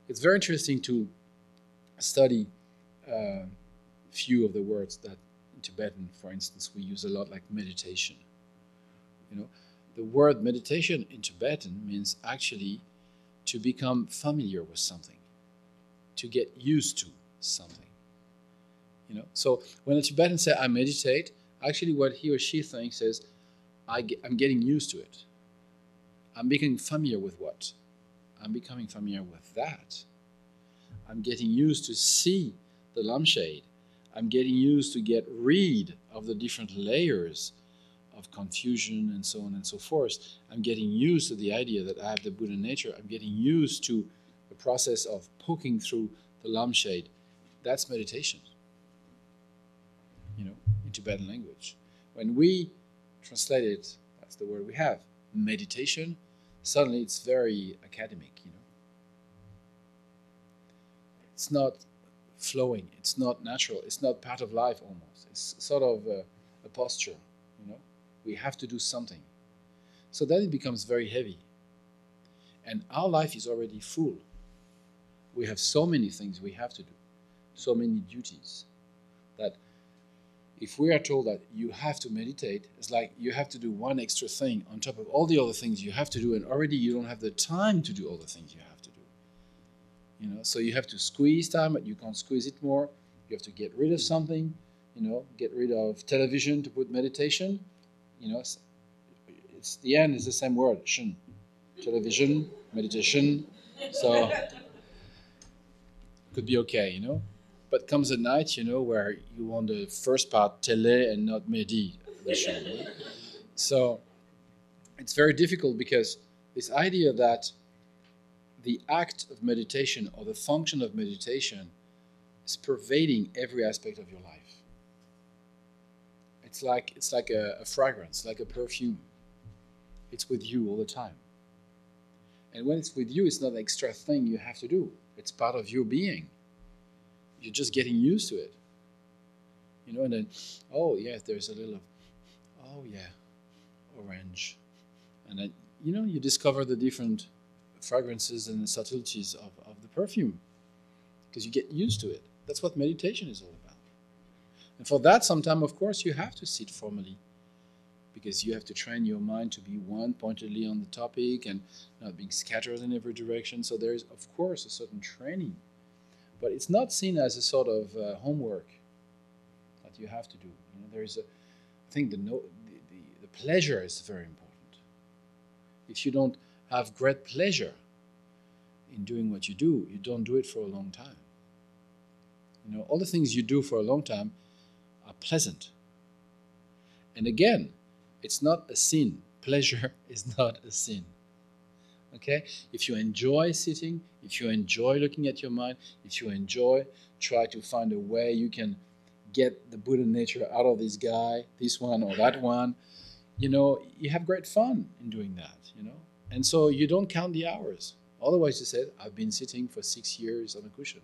it's very interesting to study few of the words that in Tibetan, for instance, we use a lot, like meditation. You know, the word meditation in Tibetan means actually to become familiar with something, to get used to something. You know, so when a Tibetan says I meditate, actually what he or she thinks is I'm getting used to it. I'm becoming familiar with what? I'm becoming familiar with that. I'm getting used to see the lampshade. I'm getting used to get rid of the different layers of confusion and so on and so forth. I'm getting used to the idea that I have the Buddha nature. I'm getting used to the process of poking through the lampshade. That's meditation, you know, in Tibetan language. When we translate it, that's the word we have, meditation, suddenly it's very academic, you know. It's not flowing, it's not natural, it's not part of life almost. It's sort of a posture, you know. We have to do something. So then it becomes very heavy. And our life is already full. We have so many things we have to do, so many duties, that if we are told that you have to meditate, it's like you have to do one extra thing on top of all the other things you have to do, and already you don't have the time to do all the things you have to do. You know, so you have to squeeze time, but you can't squeeze it more. You have to get rid of something, you know, get rid of television to put meditation. You know, it's the end is the same word, shin. Television, meditation. So could be okay, you know. But comes a night, you know, where you want the first part, tele, and not meditation. So it's very difficult because this idea that the act of meditation or the function of meditation is pervading every aspect of your life. It's like a fragrance, like a perfume. It's with you all the time. And when it's with you, it's not an extra thing you have to do. It's part of your being. You're just getting used to it. You know, and then, oh yeah, there's a little, oh yeah, orange. And then, you know, you discover the different fragrances and the subtleties of the perfume because you get used to it. That's what meditation is all about. And for that, sometimes, of course, you have to sit formally because you have to train your mind to be one pointedly on the topic and not being scattered in every direction. So there is, of course, a certain training. But it's not seen as a sort of homework that you have to do. You know, there is a, I think the pleasure is very important. If you don't have great pleasure in doing what you do, you don't do it for a long time. You know, all the things you do for a long time are pleasant. And again, it's not a sin. Pleasure is not a sin. Okay? If you enjoy sitting, if you enjoy looking at your mind, if you enjoy, try to find a way you can get the Buddha nature out of this guy, this one or that one, you know, you have great fun in doing that, you know? And so you don't count the hours. Otherwise you said, I've been sitting for 6 years on a cushion.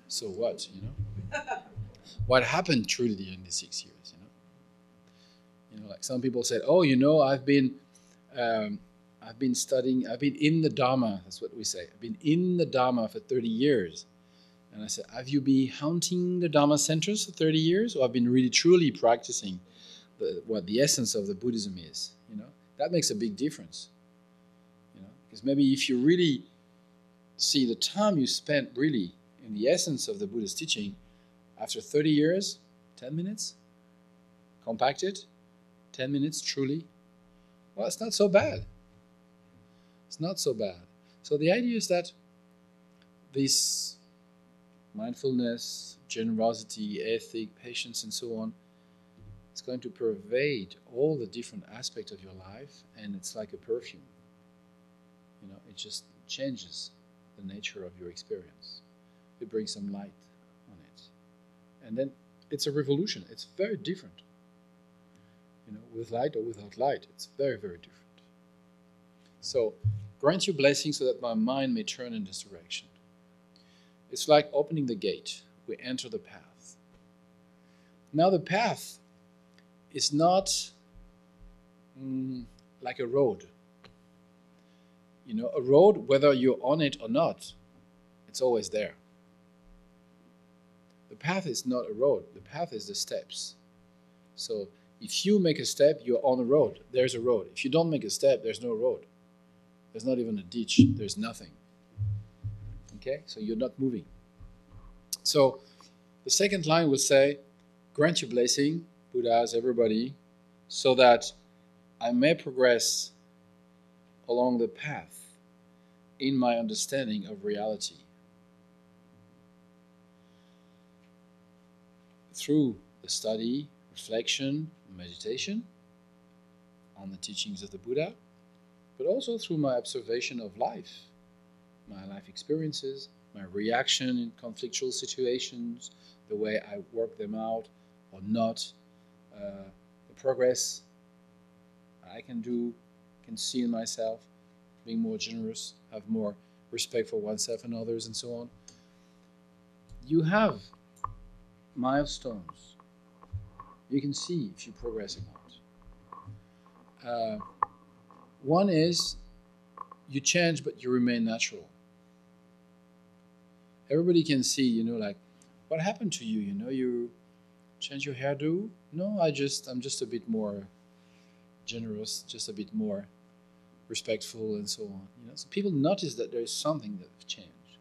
So what, you know? What happened truly during the 6 years, you know? You know, like some people said, oh, you know, I've been studying, I've been in the Dharma, that's what we say. I've been in the Dharma for 30 years. And I said, have you been haunting the Dharma centers for 30 years? Or have been really truly practicing what the essence of the Buddhism is? You know, that makes a big difference. You know, because maybe if you really see the time you spent really in the essence of the Buddha's teaching, after 30 years, 10 minutes, compacted, 10 minutes truly, well, it's not so bad. It's not so bad. So the idea is that this mindfulness, generosity, ethic, patience, and so on, it's going to pervade all the different aspects of your life, and it's like a perfume. You know, it just changes the nature of your experience. It brings some light on it. And then it's a revolution. It's very different. You know, with light or without light, it's very, very different. So, grant your blessing so that my mind may turn in this direction. It's like opening the gate. We enter the path. Now the path is not like a road. You know, a road, whether you're on it or not, It's always there. The path is not a road. The path is the steps. So if you make a step, you're on a road. There's a road. If you don't make a step, there's no road. There's not even a ditch. There's nothing. Okay? So you're not moving. So the second line will say, grant your blessing, Buddhas, everybody, so that I may progress along the path in my understanding of reality. Through the study, reflection, meditation on the teachings of the Buddha, but also through my observation of life, my life experiences, my reaction in conflictual situations, the way I work them out or not, the progress I can see in myself, being more generous, have more respect for oneself and others, and so on. You have milestones. You can see if you progress or not. One is you change, but you remain natural. Everybody can see, like, what happened to you? You change your hairdo? No, I'm just a bit more generous, just a bit more respectful, and so on. So people notice that there is something that has changed,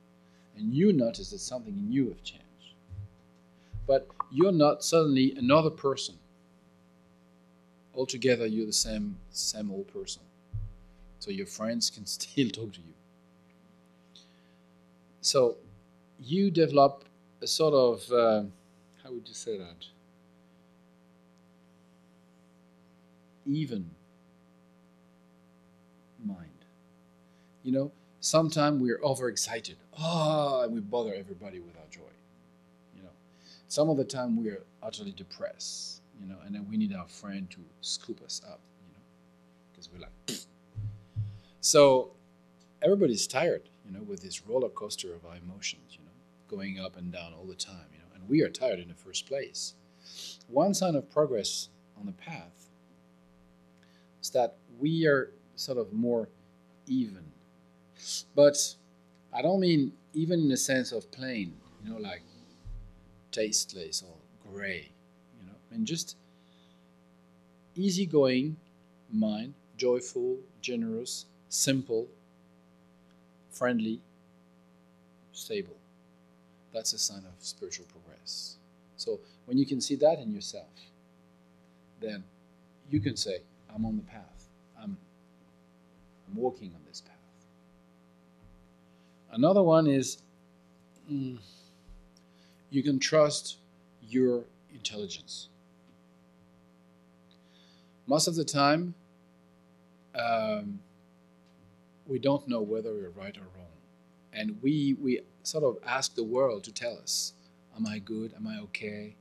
and you notice that something in you have changed. But you're not suddenly another person. Altogether, you're the same old person. So your friends can still talk to you. So you develop a sort of, how would you say that? Even mind. Sometimes we're overexcited. And we bother everybody with our joy. Some of the time we are utterly depressed, and then we need our friend to scoop us up, because we're like, pfft. So everybody's tired, with this roller coaster of our emotions, going up and down all the time, and we are tired in the first place. One sign of progress on the path is that we are sort of more even. But I don't mean even in the sense of plain, like tasteless or gray, and just easygoing mind, joyful, generous, simple, friendly, stable. That's a sign of spiritual progress. So when you can see that in yourself, then you can say, I'm on the path. I'm walking on this path. Another one is you can trust your intelligence. Most of the time, we don't know whether we're right or wrong. And we sort of ask the world to tell us, am I good? Am I okay?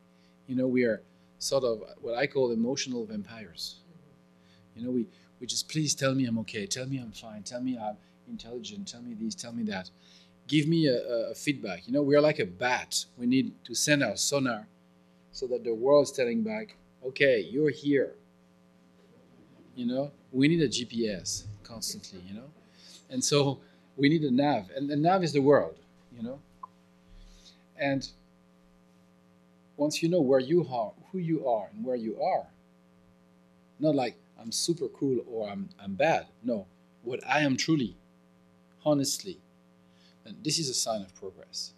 We are sort of what I call emotional vampires. We just, please tell me I'm okay. Tell me I'm fine. Tell me I'm intelligent. Tell me this. Tell me that. Give me a feedback. We are like a bat. We need to send our sonar so that the world's telling back, okay, you're here. We need a GPS constantly, And so we need a nav. And the nav is the world, And once you know where you are, who you are, and where you are, not like I'm super cool or I'm bad. No, what I am truly, honestly, and this is a sign of progress.